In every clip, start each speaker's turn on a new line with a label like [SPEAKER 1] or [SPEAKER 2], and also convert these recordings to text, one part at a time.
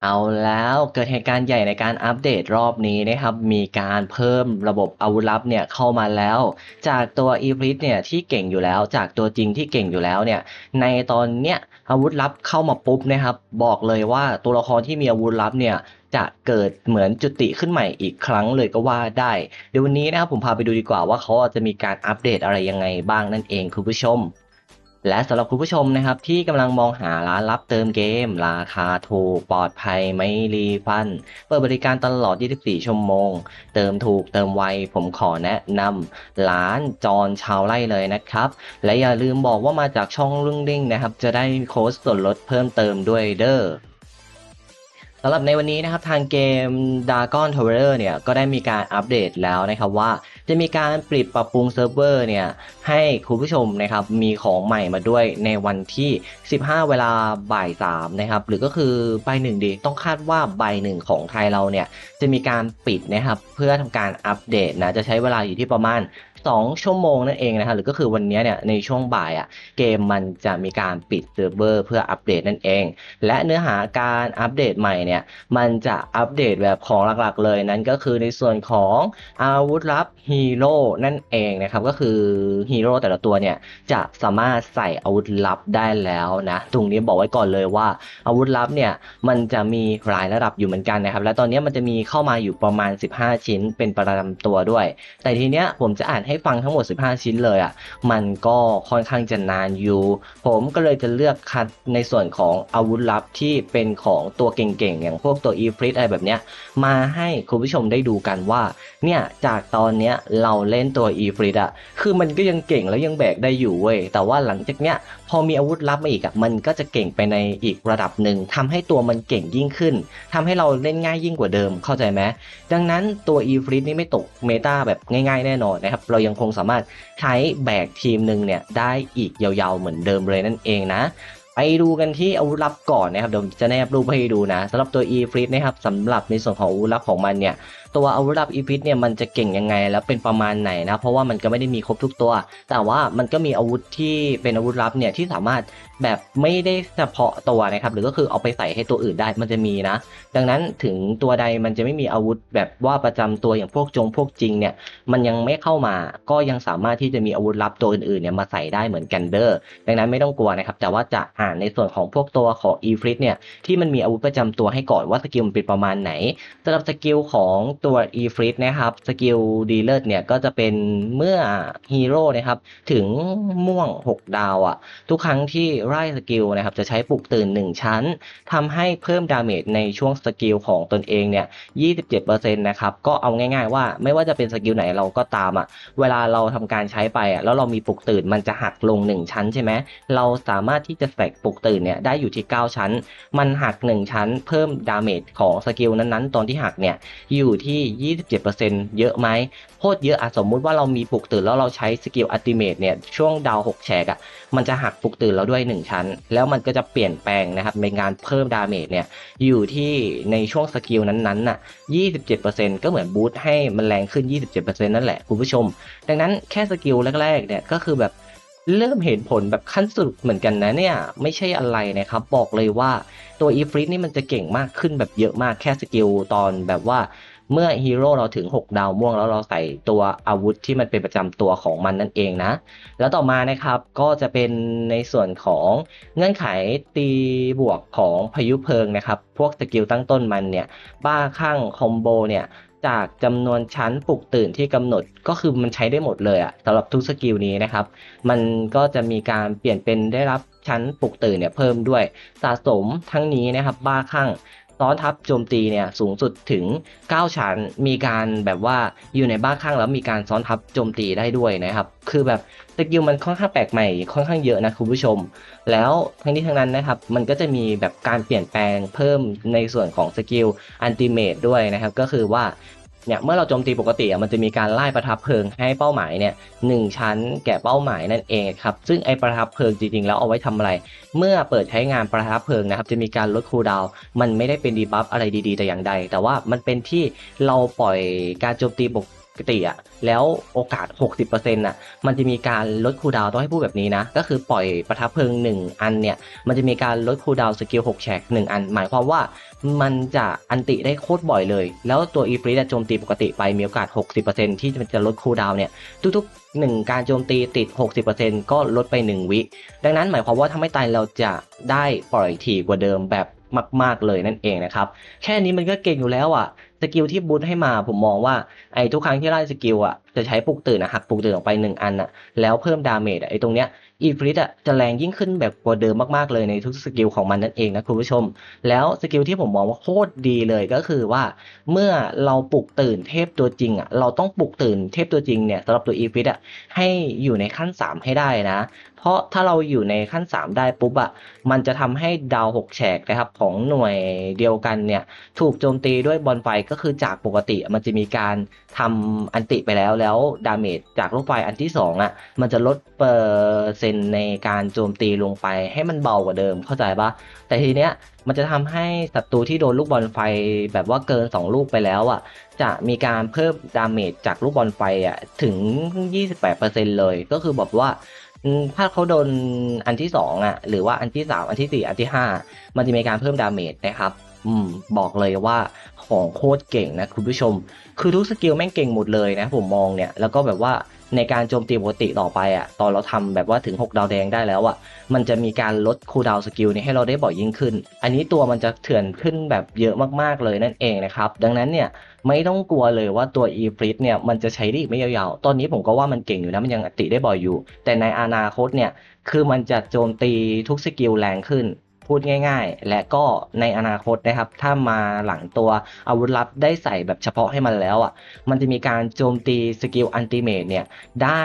[SPEAKER 1] เอาแล้วเกิดเหตุการณ์ใหญ่ในการอัปเดตรอบนี้นะครับมีการเพิ่มระบบอาวุธลับเนี่ยเข้ามาแล้วจากตัวอีฟริตเนี่ยที่เก่งอยู่แล้วจากตัวจริงที่เก่งอยู่แล้วเนี่ยในตอนเนี้ยอาวุธลับเข้ามาปุ๊บนะครับบอกเลยว่าตัวละครที่มีอาวุธลับเนี่ยจะเกิดเหมือนจุติขึ้นใหม่อีกครั้งเลยก็ว่าได้เดี๋ยววันนี้นะครับผมพาไปดูดีกว่าว่าเขาจะมีการอัปเดตอะไรยังไงบ้างนั่นเองคุณผู้ชม และสำหรับคุณผู้ชมนะครับที่กำลังมองหาร้านรับเติมเกมราคาถูกปลอดภัยไม่รีฟันเปิดบริการตลอด 24 ชั่วโมงเติมถูกเติมไวผมขอแนะนำร้านจอนชาวไร่เลยนะครับและอย่าลืมบอกว่ามาจากช่องรุ่งริ่งนะครับจะได้โค้ดส่วนลดเพิ่มเติมด้วยเด้อ สำหรับในวันนี้นะครับทางเกม Dragon Tower เนี่ยก็ได้มีการอัปเดตแล้วนะครับว่าจะมีการปรับปรุงเซิร์ฟเวอร์เนี่ยให้คุณผู้ชมนะครับมีของใหม่มาด้วยในวันที่ 15 เวลาบ่าย 3นะครับหรือก็คือบ่าย 1ดีต้องคาดว่าบ่าย 1ของไทยเราเนี่ยจะมีการปิดนะครับเพื่อทำการอัปเดตนะจะใช้เวลาอยู่ที่ประมาณ2 ชั่วโมงนั่นเองนะครับหรือก็คือวันนี้เนี่ยในช่วงบ่ายเกมมันจะมีการปิดเซิร์ฟเวอร์เพื่ออัปเดตนั่นเองและเนื้อหาการอัปเดตใหม่เนี่ยมันจะอัปเดตแบบของหลักๆเลยนั่นก็คือในส่วนของอาวุธลับฮีโร่นั่นเองนะครับก็คือฮีโร่แต่ละตัวเนี่ยจะสามารถใส่อาวุธลับได้แล้วนะตรงนี้บอกไว้ก่อนเลยว่าอาวุธลับเนี่ยมันจะมีหลายระดับอยู่เหมือนกันนะครับและตอนนี้มันจะมีเข้ามาอยู่ประมาณ15ชิ้นเป็นประจำตัวด้วยแต่ทีเนี้ยผมจะอ่านให้ฟังทั้งหมด15ชิ้นเลยมันก็ค่อนข้างจะนานอยู่ผมก็เลยจะเลือกคัดในส่วนของอาวุธลับที่เป็นของตัวเก่งๆอย่างพวกตัวอีฟริตอะไรแบบเนี้ยมาให้คุณผู้ชมได้ดูกันว่าเนี่ยจากตอนเนี้ยเราเล่นตัวอีฟริตคือมันก็ยังเก่งแล้วยังแบกได้อยู่เว้ยแต่ว่าหลังจากเนี้ยพอมีอาวุธลับมาอีกมันก็จะเก่งไปในอีกระดับหนึ่งทำให้ตัวมันเก่งยิ่งขึ้นทำให้เราเล่นง่ายยิ่งกว่าเดิมเข้าใจไหมดังนั้นตัวอีฟริตนี่ไม่ตกเมตาแบบง่ายๆแน่นอนนะครับเรายังคงสามารถใช้แบกทีมหนึ่งเนี่ยได้อีกยาวๆเหมือนเดิมเลยนั่นเองนะไปดูกันที่อาวุธลับก่อนนะครับเดี๋ยวจะแนบรูปให้ดูนะสำหรับตัว e f r i t นะครับสำหรับในส่วนของอาวุธลับของมันเนี่ยตัวอาวุธลับ e f r i t เนี่ยมันจะเก่งยังไงแล้วเป็นประมาณไหนนะเพราะว่ามันก็ไม่ได้มีครบทุกตัวแต่ว่ามันก็มีอาวุธที่เป็นอาวุธลับเนี่ยที่สามารถแบบไม่ได้เฉพาะตัวนะครับหรือก็คือเอาไปใส่ให้ตัวอื่นได้มันจะมีนะดังนั้นถึงตัวใดมันจะไม่มีอาวุธแบบว่าประจำตัวอย่างพวกพวกจริงเนี่ยมันยังไม่เข้ามาก็ยังสามารถที่จะมีอาวุธลับตัวอื่นๆเนี่ยมาใส่ได้เหมือนกันเด้อดังนั้นไม่ต้องกลัวนะครับแต่ว่าจะอ่านในส่วนของพวกตัวของ e f r i t เนี่ยที่มันมีอาวุธประจำตัวให้ก่อนว่าสกิลมันเป็นประมาณไหนสำหรับสกิลของตัว e f r i t นะครับสกิลดีเลิศเนี่ยก็จะเป็นเมื่อฮีโร่นะครับถึงม่วง6 ดาวทุกครั้งที่ไล่สกิลนะครับจะใช้ปลุกตื่น1ชั้นทำให้เพิ่มดาเมจในช่วงสกิลของตนเองเนี่ย27%นะครับก็เอาง่ายๆว่าไม่ว่าจะเป็นสกิลไหนเราก็ตามเวลาเราทำการใช้ไปแล้วเรามีปลุกตื่นมันจะหักลง1ชั้นใช่ไหมเราสามารถที่จะแตกปลุกตื่นเนี่ยได้อยู่ที่9ชั้นมันหัก1ชั้นเพิ่มดาเมจของสกิลนั้นๆตอนที่หักเนี่ยอยู่ที่27%เยอะไหมโคตรเยอะสมมุติว่าเรามีปลุกตื่นแล้วเราใช้สกิลอัลติเมทเนี่ยช่วงดาว6แฉกมันจะหักปลุกตื่นเราด้วย1ชั้นแล้วมันก็จะเปลี่ยนแปลงนะครับในการเพิ่มดาเมจเนี่ยอยู่ที่ในช่วงสกิลนั้นๆ27%ก็เหมือนบูสต์ให้มันแรงขึ้น27%นั่นแหละคุณผู้ชมดังนั้นแค่สกิลแรกๆเนี่ยก็คือแบบเริ่มเห็นผลแบบขั้นสุดเหมือนกันนะเนี่ยไม่ใช่อะไรนะครับบอกเลยว่าตัวอีฟริตนี่มันจะเก่งมากขึ้นแบบเยอะมากแค่สกิลตอนแบบว่าเมื่อฮีโร่เราถึง6 ดาวม่วงแล้วเราใส่ตัวอาวุธที่มันเป็นประจำตัวของมันนั่นเองนะ แล้วต่อมานะครับก็จะเป็นในส่วนของเงื่อนไขตีบวกของพายุเพลิงนะครับพวกสกิลตั้งต้นมันเนี่ยบ้าคลั่งคอมโบเนี่ยจากจำนวนชั้นปลุกตื่นที่กำหนดก็คือมันใช้ได้หมดเลยสำหรับทุกสกิลนี้นะครับมันก็จะมีการเปลี่ยนเป็นได้รับชั้นปลุกตื่นเนี่ยเพิ่มด้วยสะสมทั้งนี้นะครับบ้าคลั่งซ้อนทับโจมตีเนี่ยสูงสุดถึง9ชั้นมีการแบบว่าอยู่ในบ้าคลั่งแล้วมีการซ้อนทับโจมตีได้ด้วยนะครับคือแบบ สกิลมันค่อนข้างแปลกใหม่ค่อนข้างเยอะนะคุณผู้ชมแล้วทั้งนี้ทั้งนั้นนะครับมันก็จะมีแบบการเปลี่ยนแปลงเพิ่มในส่วนของสกิลอันติเมตด้วยนะครับก็คือว่าเนี่ยเมื่อเราโจมตีปกติมันจะมีการไล่ประทับเพลิงให้เป้าหมายเนี่ย1 ชั้นแก่เป้าหมายนั่นเองครับซึ่งไอประทับเพลิงจริงๆแล้วเอาไว้ทำอะไรเมื่อเปิดใช้งานประทับเพลิงนะครับจะมีการลดคูลดาวน์มันไม่ได้เป็นดีบัฟอะไรดีๆแต่อย่างใดแต่ว่ามันเป็นที่เราปล่อยการโจมตี กติอ่ะแล้วโอกาส 60%น่ะมันจะมีการลดคูลดาวน์ต้องให้พูดแบบนี้นะก็คือปล่อยประทับเพลิง1อันเนี่ยมันจะมีการลดคูลดาวน์สกิล6แฉก1อันหมายความว่ามันจะอันติได้โคตรบ่อยเลยแล้วตัวอีฟริตโจมตีปกติไปมีโอกาส 60% ที่จะลดคูลดาวน์เนี่ยทุกๆ1การโจมตีติด 60% ก็ลดไป1วิดังนั้นหมายความว่าถ้าไม่ตายเราจะได้ปล่อยถี่กว่าเดิมแบบมากๆเลยนั่นเองนะครับแค่นี้มันก็เก่งอยู่แล้วอ่ะสกิลที่บูทให้มาผมมองว่าไอ้ทุกครั้งที่ไล่สกิลอ่ะจะใช้ปลุกตื่นหักปลุกตื่นออกไป1อันอ่ะแล้วเพิ่มดาเมจไอ้ตรงเนี้ยอีฟริตจะแรงยิ่งขึ้นแบบกว่าเดิมมากๆเลยในทุกสกิลของมันนั่นเองนะคุณผู้ชมแล้วสกิลที่ผมมองว่าโคตรดีเลยก็คือว่าเมื่อเราปลุกตื่นเทพตัวจริงอ่ะเราต้องปลุกตื่นเทพตัวจริงเนี่ยสำหรับตัวอีฟริตให้อยู่ในขั้น3ให้ได้นะเพราะถ้าเราอยู่ในขั้น3ได้ปุ๊บมันจะทำให้ดาว6แฉกนะครับของหน่วยเดียวกันเนี่ยถูกโจมตีด้วยบอลไฟก็คือจากปกติมันจะมีการทำอันติไปแล้วดาเมจจากลูกไฟอันที่2มันจะลดเปอร์เซ็นต์ในการโจมตีลงไปให้มันเบากว่าเดิมเข้าใจปะแต่ทีเนี้ยมันจะทำให้ศัตรูที่โดนลูกบอลไฟแบบว่าเกิน2ลูกไปแล้วจะมีการเพิ่มดาเมจจากลูกบอลไฟถึง 28%เลยก็คือแบบว่าถ้าเขาโดนอันที่2หรือว่าอันที่3อันที่4อันที่5มันจะมีการเพิ่มดาเมจนะครับบอกเลยว่าของโคตรเก่งนะคุณผู้ชมคือทุกสกิลแม่งเก่งหมดเลยนะผมมองเนี่ยแล้วก็แบบว่าในการโจมตีปกติต่อไปตอนเราทำแบบว่าถึง6ดาวแดงได้แล้วมันจะมีการลดคูลดาวน์สกิลนี้ให้เราได้บ่อยยิ่งขึ้นอันนี้ตัวมันจะเถื่อนขึ้นแบบเยอะมากๆเลยนั่นเองนะครับดังนั้นเนี่ยไม่ต้องกลัวเลยว่าตัวอีฟริตเนี่ยมันจะใช้ได้อีกไม่ยาวๆตอนนี้ผมก็ว่ามันเก่งอยู่นะมันยังอัติได้บ่อยอยู่แต่ในอนาคตเนี่ยคือมันจะโจมตีทุกสกิลแรงขึ้นพูดง่ายๆและก็ในอนาคตนะครับถ้ามาหลังตัวอาวุธลับได้ใส่แบบเฉพาะให้มันแล้วมันจะมีการโจมตีสกิลอันติเมทเนี่ยได้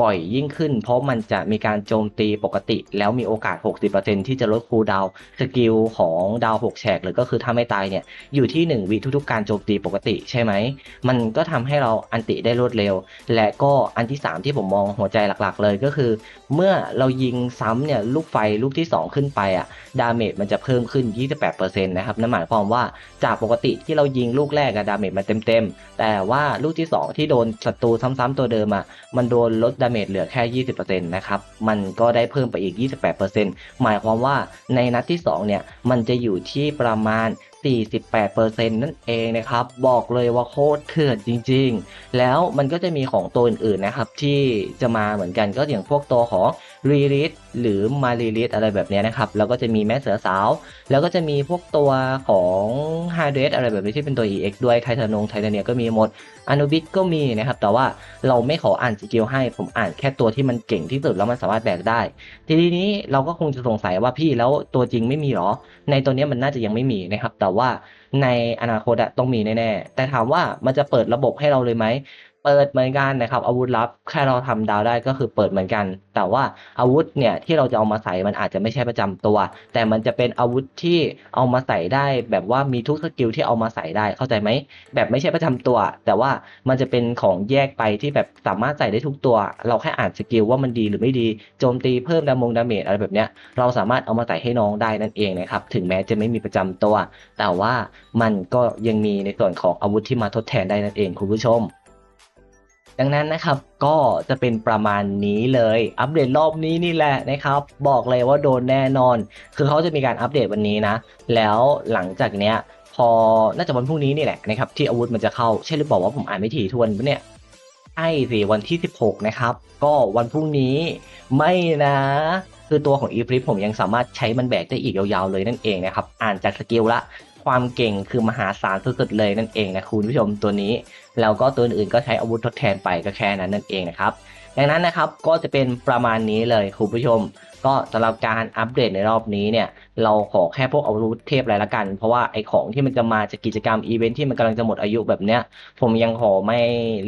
[SPEAKER 1] บ่อยยิ่งขึ้นเพราะมันจะมีการโจมตีปกติแล้วมีโอกาส 60% ที่จะลดคูลดาวน์สกิลของดาว6แฉกหรือก็คือถ้าไม่ตายเนี่ยอยู่ที่1วิทุกๆการโจมตีปกติใช่ไหมมันก็ทำให้เราอันติได้รวดเร็วและก็อันที่3ที่ผมมองหัวใจหลักๆเลยก็คือเมื่อเรายิงซ้ำเนี่ยลูกไฟลูกที่2ขึ้นไปดาเมจมันจะเพิ่มขึ้น 28% นะครับนั่นหมายความว่าจากปกติที่เรายิงลูกแรกดาเมจมันเต็มๆแต่ว่าลูกที่2ที่โดนศัตรูซ้ำๆตัวเดิมมันโดนลดดาเมจเหลือแค่ 20% นะครับมันก็ได้เพิ่มไปอีก 28%หมายความว่าในนัดที่2เนี่ยมันจะอยู่ที่ประมาณ 48% นั่นเองนะครับบอกเลยว่าโคตรเถื่อนจริงๆแล้วมันก็จะมีของตัวอื่นๆนะครับที่จะมาเหมือนกันก็อย่างพวกตัวของรีลิทหรือมารีลิทอะไรแบบนี้นะครับแล้วก็จะมีแม่เสือสาวแล้วก็จะมีพวกตัวของฮาร์เดสอะไรแบบนี้ที่เป็นตัว EX ด้วยไทเทเนียก็มีหมดอนุบิสก็มีนะครับแต่ว่าเราไม่ขออ่านสกิลให้ผมอ่านแค่ตัวที่มันเก่งที่สุดแล้วมันสามารถแบกได้ทีนี้เราก็คงจะสงสัยว่าพี่แล้วตัวจริงไม่มีหรอในตัวนี้มันน่าจะยังไม่มีนะครับแต่ว่าในอนาคตต้องมีแน่ๆแต่ถามว่ามันจะเปิดระบบให้เราเลยไหมเปิดเหมือนกันนะครับอาวุธลับแค่เราทำดาวได้ก็คือเปิดเหมือนกันแต่ว่าอาวุธเนี่ยที่เราจะเอามาใส่มันอาจจะไม่ใช่ประจำตัวแต่มันจะเป็นอาวุธที่เอามาใส่ได้แบบว่ามีทุกสกิลที่เอามาใส่ได้เข้าใจไหมแบบไม่ใช่ประจำตัวแต่ว่ามันจะเป็นของแยกไปที่แบบสามารถใส่ได้ทุกตัวเราแค่อ่านสกิลว่ามันดีหรือไม่ดีโจมตีเพิ่มดาเมจอะไรแบบเนี้ยเราสามารถเอามาใส่ให้น้องได้นั่นเองนะครับถึงแม้จะไม่มีประจำตัวแต่ว่ามันก็ยังมีในส่วนของอาวุธที่มาทดแทนได้นั่นเองคุณผู้ชมดังนั้นนะครับก็จะเป็นประมาณนี้เลยอัปเดตรอบนี้นี่แหละนะครับบอกเลยว่าโดนแน่นอนคือเขาจะมีการอัปเดตวันนี้นะแล้วหลังจากเนี้ยพอน่าจะวันพรุ่งนี้นี่แหละนะครับที่อาวุธมันจะเข้าใช่หรือเปล่าว่าผมอ่านไม่ถี่ทวนปะเนี่ยใช่สิวันที่16นะครับก็วันพรุ่งนี้ไม่นะคือตัวของอีฟริปผมยังสามารถใช้มันแบกได้อีกยาวๆเลยนั่นเองนะครับอ่านจากสกิลละความเก่งคือมหาศาลสุดๆเลยนั่นเองนะคุณผู้ชมตัวนี้ แล้วก็ตัวอื่นก็ใช้อาวุธทดแทนไปก็แค่นั้นนั่นเองนะครับดังนั้นนะครับก็จะเป็นประมาณนี้เลยคุณผู้ชมก็สำหรับการอัปเดตในรอบนี้เนี่ยเราขอแค่พวกอาวุธเทพอะไรละกันเพราะว่าไอของที่มันจะมาจากกิจกรรมอีเวนท์ที่มันกำลังจะหมดอายุแบบเนี้ยผมยังขอไม่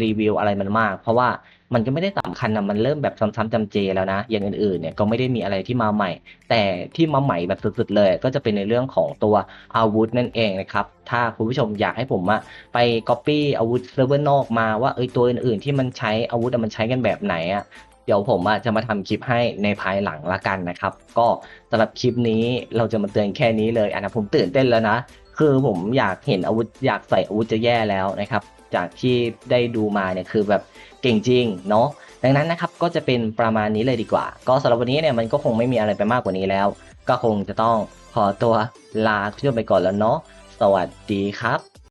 [SPEAKER 1] รีวิวอะไรมันมากเพราะว่ามันก็ไม่ได้สำคัญนะมันเริ่มแบบซ้ำๆจำเจแล้วนะอย่างอื่นๆเนี่ยก็ไม่ได้มีอะไรที่มาใหม่แต่ที่มาใหม่แบบสุดๆเลยก็จะเป็นในเรื่องของตัวอาวุธนั่นเองนะครับถ้าคุณผู้ชมอยากให้ผมไป copy อาวุธเซิร์ฟเวอร์นอกมาว่าตัวอื่นๆที่มันใช้อาวุธมันใช้กันแบบไหนเดี๋ยวผมจะมาทำคลิปให้ในภายหลังละกันนะครับก็สำหรับคลิปนี้เราจะมาเตือนแค่นี้เลยนะผมตื่นเต้นแล้วนะคือผมอยากเห็นอาวุธอยากใส่อาวุธจะแย่แล้วนะครับ จากที่ได้ดูมาเนี่ยคือแบบเก่งจริงเนาะดังนั้นนะครับก็จะเป็นประมาณนี้เลยดีกว่าก็สำหรับวันนี้เนี่ยมันก็คงไม่มีอะไรไปมากกว่านี้แล้วก็คงจะต้องขอตัวลาเพื่อนไปก่อนแล้วเนาะสวัสดีครับ